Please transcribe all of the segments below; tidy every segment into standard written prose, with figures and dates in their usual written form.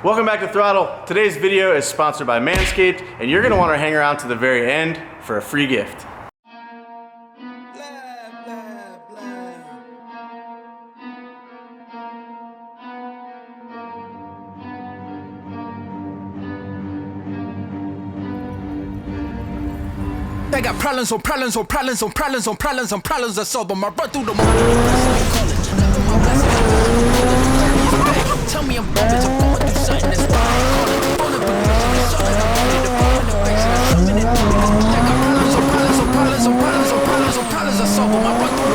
Welcome back to Throttle. Today's video is sponsored by Manscaped, and you're gonna wanna hang around to the very end for a free gift. I got problems on problems on problems on problems on problems on problems. I solve them. I run through the tell me I'm bumping, I'm going through something that's why I call it. I got problems on problems on problems on problems on problems on problems. I solve them. I run through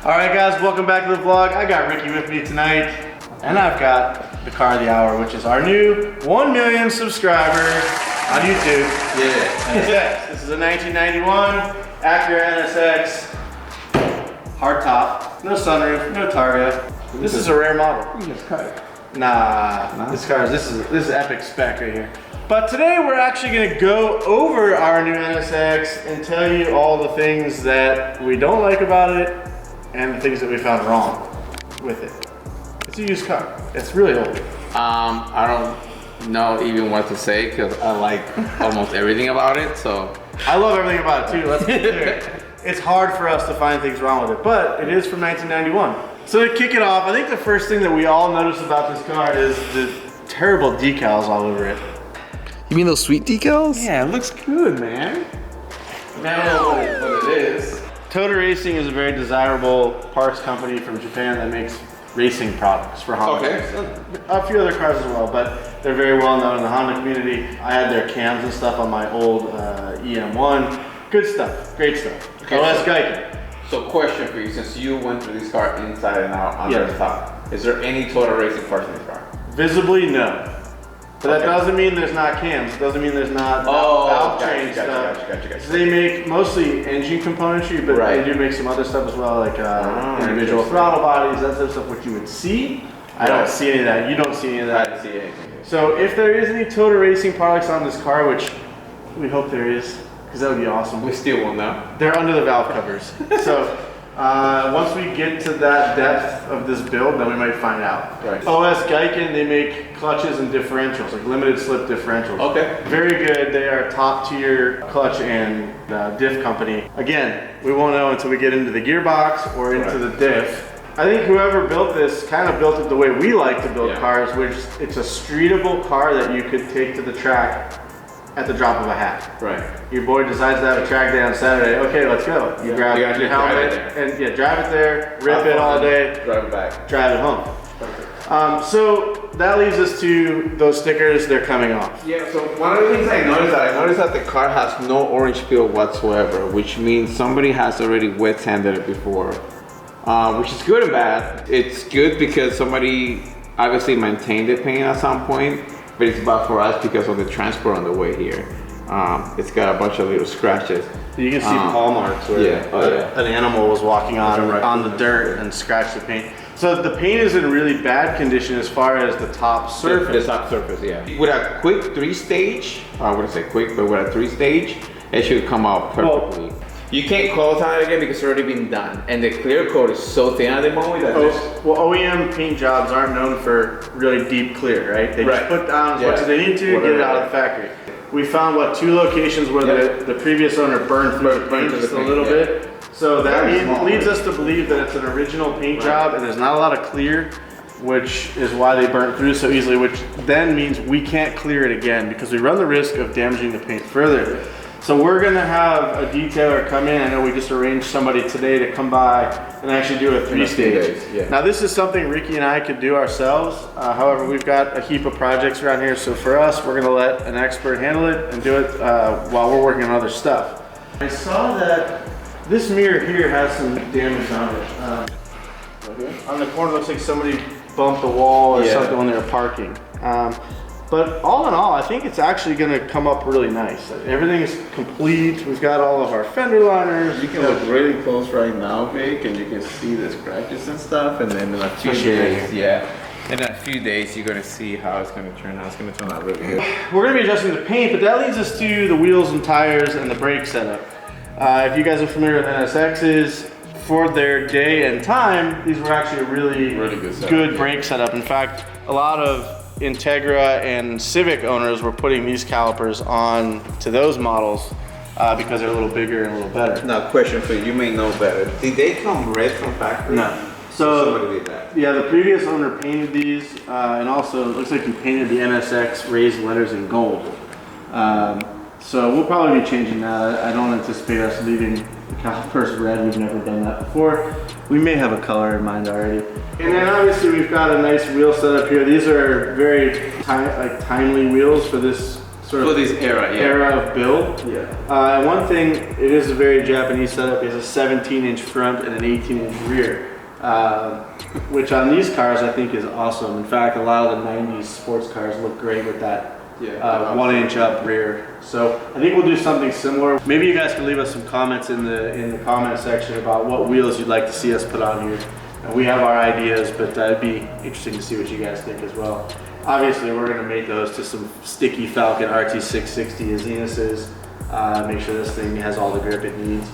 Alright guys, welcome back to the vlog. I got Rickie with me tonight, and I've got the car of the hour, which is our new 1 million subscriber on YouTube. Yeah. NSX. This is a 1991 Acura NSX, hard top, no sunroof, no Targa. This is a rare model. Nah, this is epic spec right here. But today we're actually gonna go over our new NSX and tell you all the things that we don't like about it and the things that we found wrong with it. It's a used car. It's really old. I don't know even what to say because I like almost everything about it. So I love everything about it too. Let's be clear. It's hard for us to find things wrong with it, but it is from 1991. So to kick it off, I think the first thing that we all notice about this car is the terrible decals all over it. You mean those sweet decals? Yeah, it looks good, man. I don't know what it is. throtl Racing is a very desirable parts company from Japan that makes racing products for Honda. Okay. A few other cars as well, but they're very well known in the Honda community. I had their cams and stuff on my old EM1. Good stuff, great stuff. Okay, OS Geico. So question for you, since you went through this car inside and out, under the top, is there any total racing parts in this car? Visibly, no. But that doesn't mean there's not cams. It doesn't mean there's not valve train stuff. Gotcha. So they make mostly engine componentry, but they do make some other stuff as well, like individual throttle bodies, that sort of stuff, which you would see. I don't see any of that. You don't see any of that. I didn't see anything. So if there is any throtl Racing products on this car, which we hope there is, because that would be awesome. We still won't know. They're under the valve covers. So once we get to that depth of this build, then we might find out. Right. OS Geico, they make clutches and differentials, like limited slip differentials. Okay. Very good. They are top tier clutch and diff company. Again, we won't know until we get into the gearbox or into the diff. I think whoever built this kind of built it the way we like to build cars, which it's a streetable car that you could take to the track at the drop of a hat. Right. Your boy decides to have a track day on Saturday. Okay, let's go. You grab your helmet and drive it there, rip it all day, drive it back, drive it home. So that leads us to those stickers. They're coming off. Yeah. So one of the things I noticed that the car has no orange peel whatsoever, which means somebody has already wet sanded it before, which is good and bad. It's good because somebody obviously maintained the paint at some point. But it's bad for us because of the transport on the way here. It's got a bunch of little scratches. You can see paw marks where an animal was walking on the dirt and scratched the paint. So the paint is in really bad condition as far as the top surface. The top surface, yeah. With a quick 3-stage, I wouldn't say quick, but with a 3-stage, it should come out perfectly. Well, you can't close on it again because it's already been done. And the clear coat is so thin at the moment that well, OEM paint jobs aren't known for really deep clear, right? They just put down as much as they need to, get it out of the factory. We found, 2 locations where the previous owner burned through the paint just a little bit. So that leads us to believe that it's an original paint job and there's not a lot of clear, which is why they burnt through so easily, which then means we can't clear it again because we run the risk of damaging the paint further. So we're gonna have a detailer come in. I know we just arranged somebody today to come by and actually do a 3-stage. Now this is something Rickie and I could do ourselves. However, we've got a heap of projects around here. So for us, we're gonna let an expert handle it and do it while we're working on other stuff. I saw that this mirror here has some damage on it. On the corner, looks like somebody bumped the wall or something when they were parking. But all in all, I think it's actually going to come up really nice. Everything is complete. We've got all of our fender liners. You can look really close right now, Vic, and you can see the scratches and stuff. And then in a few days, in a few days, you're going to see how it's going to turn out. It's going to turn out really good. We're going to be adjusting the paint, but that leads us to the wheels and tires and the brake setup. If you guys are familiar with NSXs, for their day and time, these were actually a really good brake setup. In fact, a lot of Integra and Civic owners were putting these calipers on to those models because they're a little bigger and a little better. Now, question for you, you may know better. Did they come red from factory? No. So somebody did that. Yeah, the previous owner painted these, and also it looks like he painted the NSX raised letters in gold. So we'll probably be changing that. I don't anticipate us leaving the calipers red. We've never done that before. We may have a color in mind already. And then obviously we've got a nice wheel setup here. These are very timely wheels for this sort of era of build. Yeah. And one thing, it is a very Japanese setup. It has a 17-inch front and an 18-inch rear, which on these cars I think is awesome. In fact, a lot of the 90s sports cars look great with that 1-inch up rear. So I think we'll do something similar. Maybe you guys can leave us some comments in the comment section about what wheels you'd like to see us put on here. And we have our ideas, but it'd be interesting to see what you guys think as well. Obviously, we're going to make those to some sticky Falcon RT660 Nsxrs. Make sure this thing has all the grip it needs.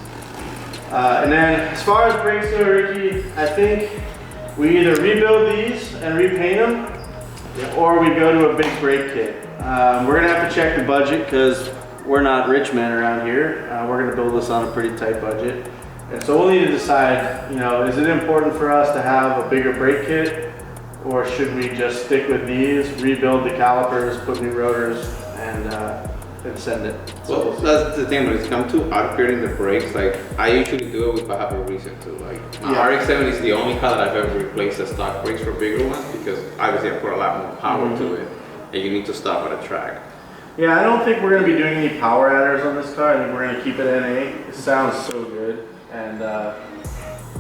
And then as far as brakes go, Ricky, I think we either rebuild these and repaint them, or we go to a big brake kit. We're going to have to check the budget because we're not rich men around here. We're going to build this on a pretty tight budget. And so we'll need to decide, you know, is it important for us to have a bigger brake kit, or should we just stick with these, rebuild the calipers, put new rotors, and send it? Well, that's the thing when it's come to upgrading the brakes. Like I usually do it if I have a reason to. Like my RX-7 is the only car that I've ever replaced the stock brakes for bigger ones because obviously I put a lot more power to it, and you need to stop at a track. Yeah, I don't think we're going to be doing any power adders on this car. I think we're going to keep it NA. It sounds so good. And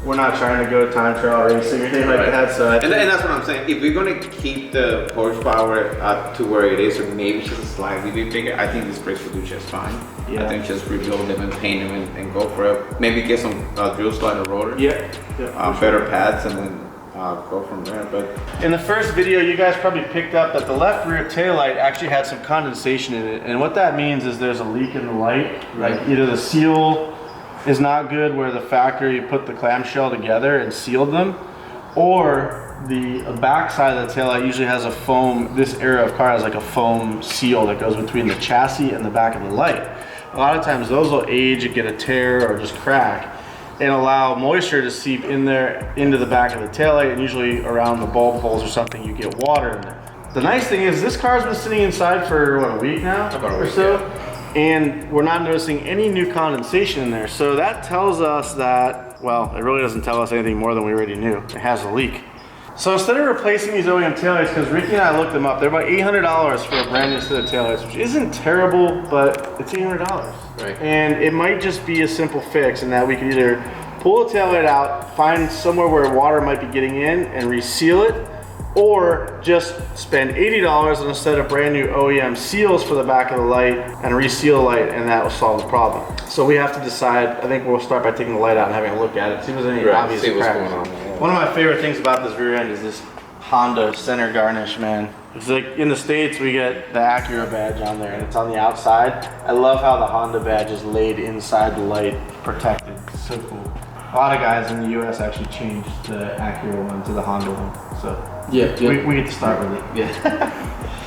we're not trying to go time trial racing or anything like that. So and that's what I'm saying. If we're going to keep the horsepower to where it is, or maybe just slightly bigger, I think this brakes will do just fine. I think just rebuild them and paint them and go for it. Maybe get some drill slider rotor. Better pads, and then go from there. But in the first video, you guys probably picked up that the left rear taillight actually had some condensation in it. And what that means is there's a leak in the light. Like either the seal is not good where the factory put the clamshell together and sealed them, or the back side of the taillight usually has a foam, this era of car has like a foam seal that goes between the chassis and the back of the light. A lot of times those will age and get a tear or just crack and allow moisture to seep in there into the back of the taillight, and usually around the bulb holes or something you get water in there. The nice thing is this car's been sitting inside for what, a week now? About a week, or so? And we're not noticing any new condensation in there. So that tells us that, well, it really doesn't tell us anything more than we already knew. It has a leak. So instead of replacing these OEM taillights, because Ricky and I looked them up, they're about $800 for a brand new set of taillights, which isn't terrible, but it's $800. Right. And it might just be a simple fix in that we could either pull the taillight out, find somewhere where water might be getting in and reseal it, or just spend $80 on a set of brand new OEM seals for the back of the light and reseal the light, and that will solve the problem. So we have to decide. I think we'll start by taking the light out and having a look at it, see if there's any obvious cracks. One of my favorite things about this rear end is this Honda center garnish, man. It's like in the States we get the Acura badge on there and it's on the outside. I love how the Honda badge is laid inside the light, protected. It's so cool. A lot of guys in the US actually changed the Acura one to the Honda one. So we get to start with it.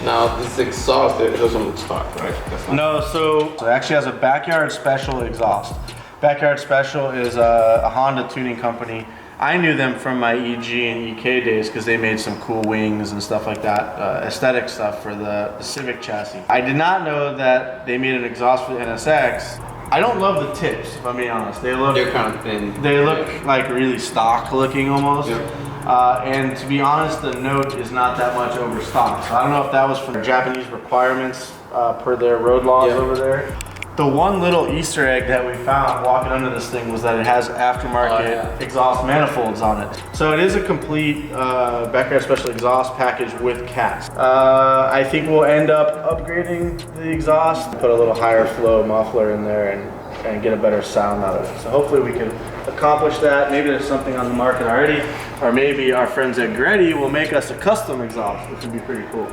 Now this exhaust, it doesn't look stock, right? No, so it actually has a Backyard Special exhaust. Backyard Special is a Honda tuning company. I knew them from my EG and EK days because they made some cool wings and stuff like that, aesthetic stuff for the Civic chassis. I did not know that they made an exhaust for the NSX. I don't love the tips, if I'm being honest. They're kind of thin. They look like really stock looking almost. And to be honest, the note is not that much overstock. So I don't know if that was from Japanese requirements per their road laws over there. The one little Easter egg that we found walking under this thing was that it has aftermarket exhaust manifolds on it. So it is a complete backyard special exhaust package with cats. I think we'll end up upgrading the exhaust, put a little higher flow muffler in there and get a better sound out of it. So hopefully we can accomplish that. Maybe there's something on the market already, or maybe our friends at Gretty will make us a custom exhaust, which would be pretty coal.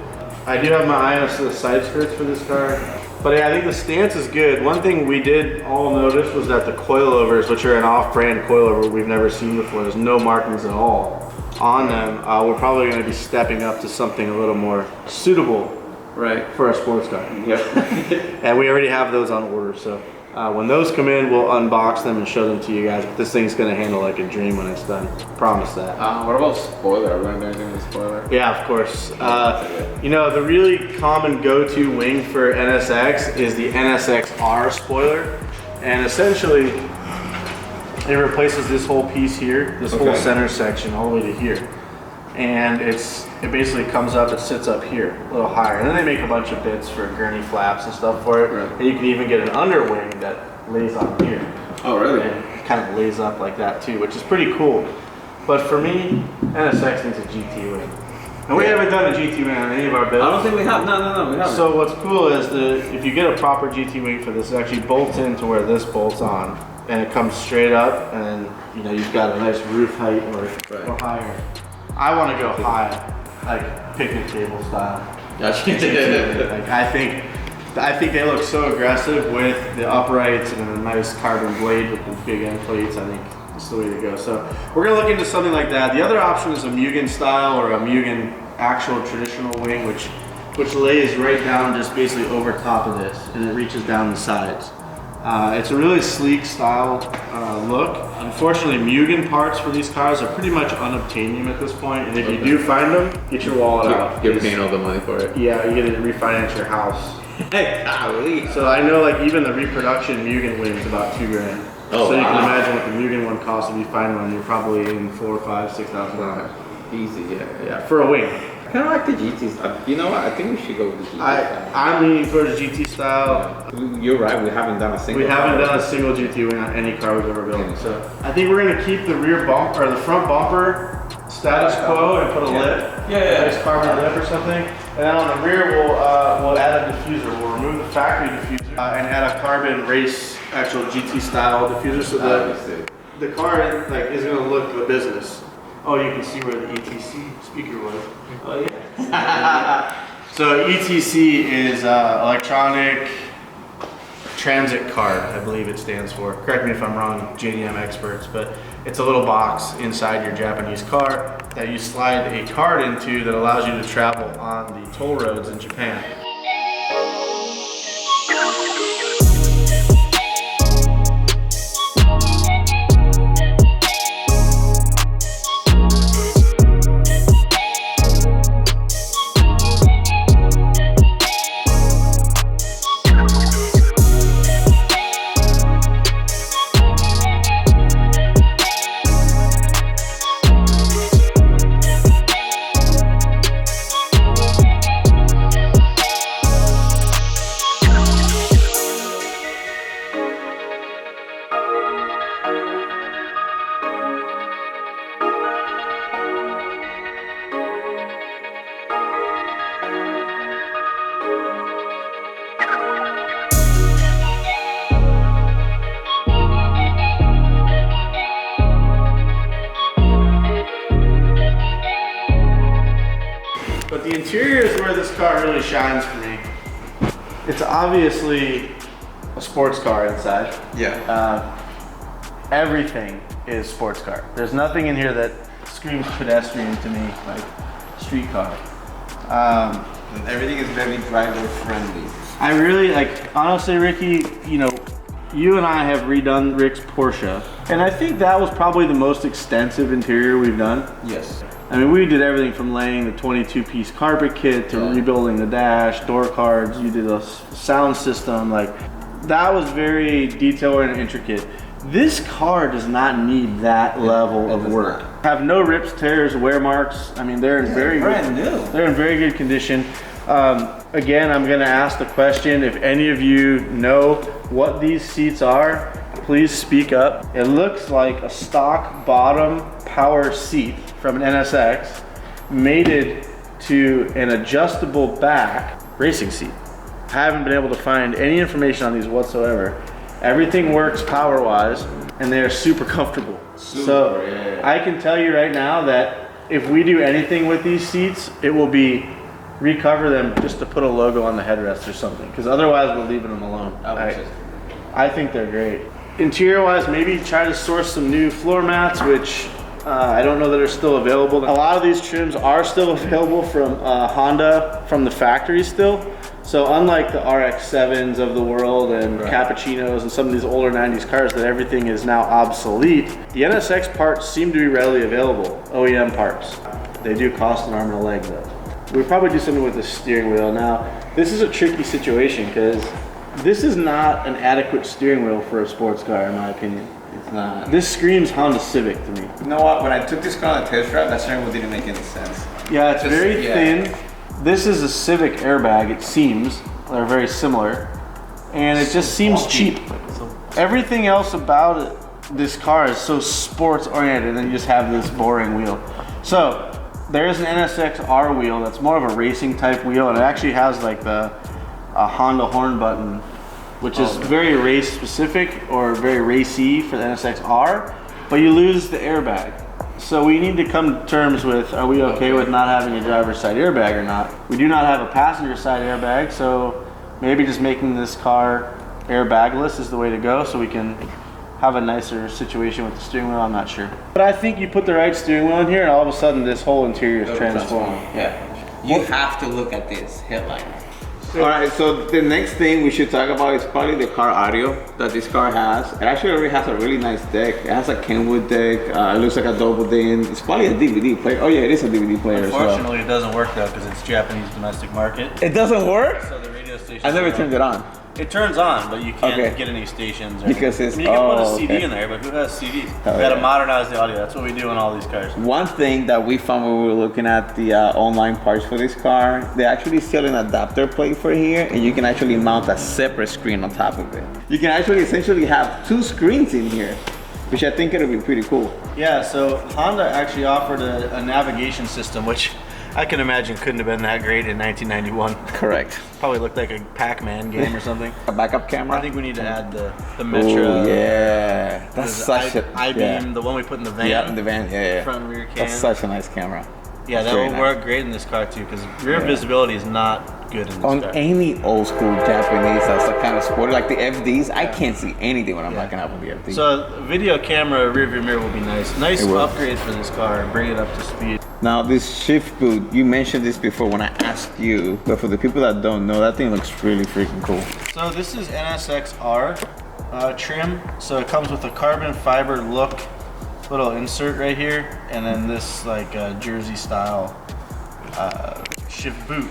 I do have my eye on the side skirts for this car. But yeah, I think the stance is good. One thing we did all notice was that the coilovers, which are an off-brand coilover we've never seen before, there's no markings at all on them. We're probably going to be stepping up to something a little more suitable for a sports car. Yep. And we already have those on order, so when those come in, we'll unbox them and show them to you guys. But this thing's going to handle like a dream when it's done. Promise that. What about spoiler? Are we going to do anything with spoiler? Yeah, of course. You know, the really common go-to wing for NSX is the Nsxr Spoiler. And essentially, it replaces this whole piece here, this whole center section all the way to here. And it basically comes up, it sits up here, a little higher. And then they make a bunch of bits for gurney flaps and stuff for it. Right. And you can even get an underwing that lays on here. Oh, really? And it kind of lays up like that too, which is pretty cool. But for me, NSX needs a GT wing. And we haven't done a GT wing on any of our builds. I don't think we have. No, we haven't. So what's cool is if you get a proper GT wing for this, it actually bolts into where this bolts on. And it comes straight up, and you know, you've got a nice roof height or higher. I want to go high, like picnic table style. Like, I think they look so aggressive with the uprights and a nice carbon blade with the big end plates. I think it's the way to go. So we're gonna look into something like that. The other option is a Mugen style or a Mugen actual traditional wing, which lays right down just basically over top of this, and it reaches down the sides. It's a really sleek style look. Unfortunately, Mugen parts for these cars are pretty much unobtainium at this point, and if you do find them, get your wallet out. You're paying all the money for it. Yeah, you get to refinance your house. Golly. So I know, like, even the reproduction Mugen wing is about $2,000. Oh, so you can imagine what the Mugen one costs if you find one. You're probably in $4,000, $5,000, $6,000. Easy, yeah, for a wing. I kind of like the GT. You know what? I think we should go with the GT style. I'm leaning towards GT style. Yeah. You're right. We haven't done a single. We haven't done a single GT wing on any car we've ever built. So I think we're gonna keep the rear bumper or the front bumper status quo and put a lip. Yeah. Nice carbon lip or something. And then on the rear, we'll add a diffuser. We'll remove the factory diffuser and add a carbon race actual GT style diffuser, so that the car is gonna look the business. Oh, you can see where the ETC speaker was. Oh yeah. So ETC is electronic transit card, I believe it stands for. Correct me if I'm wrong, JDM experts, but it's a little box inside your Japanese car that you slide a card into that allows you to travel on the toll roads in Japan. But the interior is where this car really shines for me. It's obviously a sports car inside. Yeah. Everything is sports car. There's nothing in here that screams pedestrian to me, like street car. Everything is very driver friendly. I really, honestly, Ricky, you know, you and I have redone Rick's Porsche, and I think that was probably the most extensive interior we've done. Yes. I mean, we did everything from laying the 22-piece carpet kit to rebuilding the dash, door cards. You did a sound system. Like, that was very detailed and intricate. This car does not need that level of work. Have no rips, tears, wear marks. I mean, they're in very good condition. Again, I'm gonna ask the question, if any of you know what these seats are, please speak up. It looks like a stock bottom power seat from an NSX mated to an adjustable back racing seat. I haven't been able to find any information on these whatsoever. Everything works power-wise, and they are super comfortable. So I can tell you right now that if we do anything with these seats, it will be recover them just to put a logo on the headrest or something, because otherwise we're leaving them alone. I think they're great. Interior-wise, maybe try to source some new floor mats, which I don't know that are still available. A lot of these trims are still available from Honda from the factory still. So unlike the RX-7s of the world and Cappuccinos and some of these older 90s cars that everything is now obsolete, the NSX parts seem to be readily available, OEM parts. They do cost an arm and a leg though. We'll probably do something with the steering wheel. Now, this is a tricky situation because this is not an adequate steering wheel for a sports car in my opinion. It's not. This screams Honda Civic to me. You know what, when I took this car on a test drive, that steering wheel didn't make any sense. Yeah, it's very thin. This is a Civic airbag, it seems. They're very similar. And it just seems cheap. Everything else about it, this car is so sports oriented, and then you just have this boring wheel. So, there is an NSXR wheel that's more of a racing type wheel, and it actually has like a Honda horn button, which is very race specific or very racy for the NSXR, but you lose the airbag. So we need to come to terms with, are we okay with not having a driver's side airbag or not? We do not have a passenger side airbag, so maybe just making this car airbagless is the way to go so we can have a nicer situation with the steering wheel. I'm not sure. But I think you put the right steering wheel in here and all of a sudden this whole interior is transformed. Yeah. You have to look at this headline. Alright, so the next thing we should talk about is probably the car audio that this car has. It actually already has a really nice deck. It has a Kenwood deck, it looks like a double din. It's probably a DVD player. Oh yeah, it is a DVD player as well. Unfortunately, it doesn't work though because it's Japanese domestic market. It doesn't work? So the radio station. I never turned it on. It turns on, but you can't get any stations. Or because it's, I mean, you can put a CD in there, but who has CDs? We gotta modernize the audio. That's what we do in all these cars. One thing that we found when we were looking at the online parts for this car, they actually sell an adapter plate for here, and you can actually mount a separate screen on top of it. You can actually essentially have two screens in here, which I think it'll be pretty cool. Yeah, so Honda actually offered a navigation system, which I can imagine couldn't have been that great in 1991. Correct. Probably looked like a Pac-Man game or something. A backup camera? I think we need to add the Metro. Oh, yeah. That's such a... I-beam, the one we put in the van. Yeah, in the van, yeah. Front and rear cam. That's such a nice camera. Yeah, that will work great in this car too, because rear visibility is not good in this car. On any old school Japanese that's like kind of sporty, like the FDs, I can't see anything when I'm backing up with the FD. So video camera rear view mirror will be nice. Nice upgrade for this car and bring it up to speed. Now this shift boot, you mentioned this before when I asked you, but for the people that don't know, that thing looks really freaking cool. So this is NSXR trim. So it comes with a carbon fiber look little insert right here, and then this like jersey style shift boot.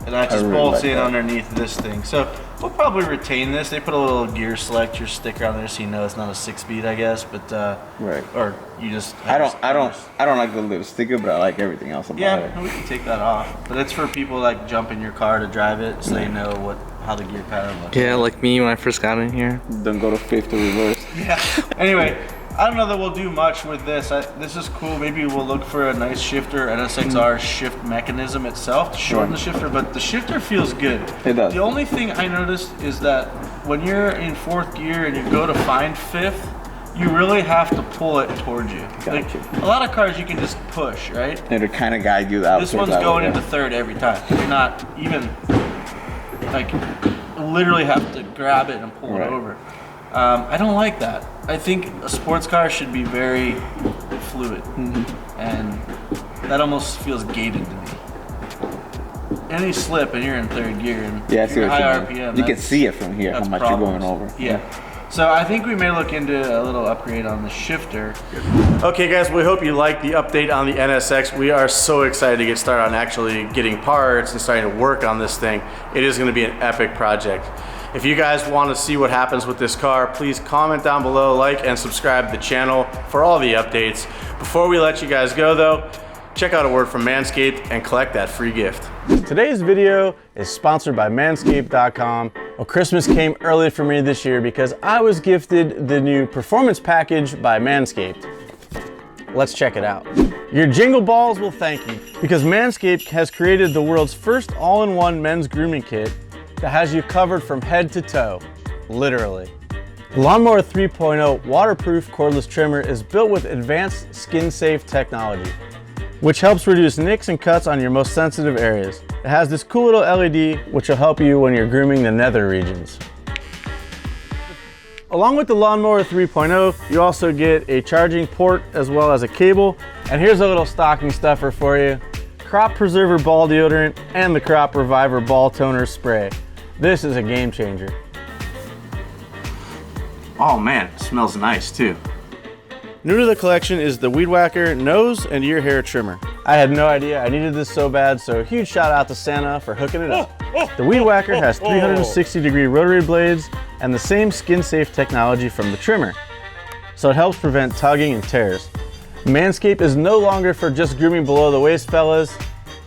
And that just bolts in underneath this thing. So we'll probably retain this. They put a little gear selector sticker on there so you know it's not a 6-speed, I guess. But or you just I don't like the little sticker, but I like everything else about it. Yeah, we can take that off. But it's for people like jump in your car to drive it, so they know how the gear pattern looks. Yeah, like me when I first got in here. Don't go to fifth or reverse. Yeah. Anyway. I don't know that we'll do much with this. This is cool. Maybe we'll look for a nice shifter, NSXR shift mechanism itself to shorten the shifter, but the shifter feels good. It does. The only thing I noticed is that when you're in 4th gear and you go to find 5th, you really have to pull it towards you. Like, a lot of cars you can just push, right? It'll kind of guide you out. This one's going into 3rd every time. You're not even, like, literally have to grab it and pull it over. I don't like that. I think a sports car should be very fluid, and that almost feels gated to me. Any slip and you're in 3rd gear, and you're high RPM. You can see it from here how much you're going over. Yeah. So I think we may look into a little upgrade on the shifter. Okay guys, we hope you liked the update on the NSX. We are so excited to get started on actually getting parts and starting to work on this thing. It is going to be an epic project. If you guys want to see what happens with this car, please comment down below, like and subscribe to the channel for all the updates. Before we let you guys go though, check out a word from Manscaped and collect that free gift. Today's video is sponsored by Manscaped.com. Well, Christmas came early for me this year because I was gifted the new Performance Package by Manscaped. Let's check it out. Your jingle balls will thank you because Manscaped has created the world's first all-in-one men's grooming kit that has you covered from head to toe, literally. The Lawnmower 3.0 waterproof cordless trimmer is built with advanced skin-safe technology, which helps reduce nicks and cuts on your most sensitive areas. It has this cool little LED which will help you when you're grooming the nether regions. Along with the Lawnmower 3.0, you also get a charging port as well as a cable. And here's a little stocking stuffer for you. Crop Preserver Ball Deodorant and the Crop Reviver Ball Toner Spray. This is a game changer. Oh man, it smells nice too. New to the collection is the Weed Whacker Nose and Ear Hair Trimmer. I had no idea I needed this so bad, so huge shout out to Santa for hooking it up. The Weed Whacker has 360-degree rotary blades and the same skin-safe technology from the trimmer, so it helps prevent tugging and tears. Manscaped is no longer for just grooming below the waist, fellas.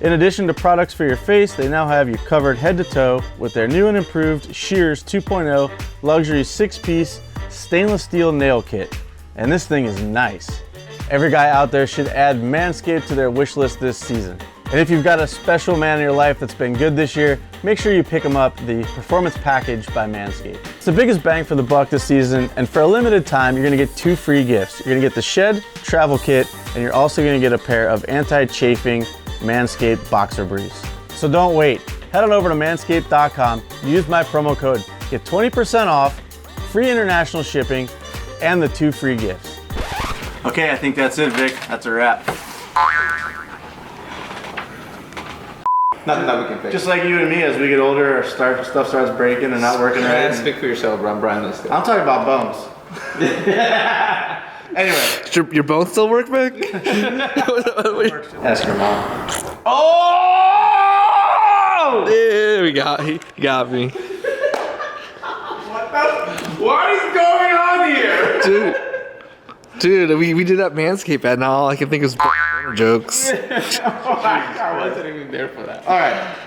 In addition to products for your face, they now have you covered head to toe with their new and improved Shears 2.0 luxury 6-piece stainless steel nail kit. And this thing is nice. Every guy out there should add Manscaped to their wish list this season. And if you've got a special man in your life that's been good this year, make sure you pick him up the Performance Package by Manscaped. It's the biggest bang for the buck this season, and for a limited time, you're gonna get 2 free gifts. You're gonna get the Shed Travel Kit, and you're also gonna get a pair of anti-chafing Manscaped boxer briefs. So don't wait. Head on over to manscaped.com, use my promo code, get 20% off, free international shipping, and the 2 free gifts. Okay, I think that's it, Vic. That's a wrap. Nothing that we can fix. Just like you and me, as we get older, our stuff starts breaking and not working right. Speak for yourself, bro. I'm Brian. Let's go. I'm talking about bones. Anyway. Your bones still work, Vic? Ask your mom. Oh! Yeah, he got me. What is going on here? Dude, we did that Manscaped ad, and all I can think is jokes. I wasn't even there for that. All right.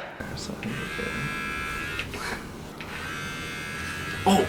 Oh.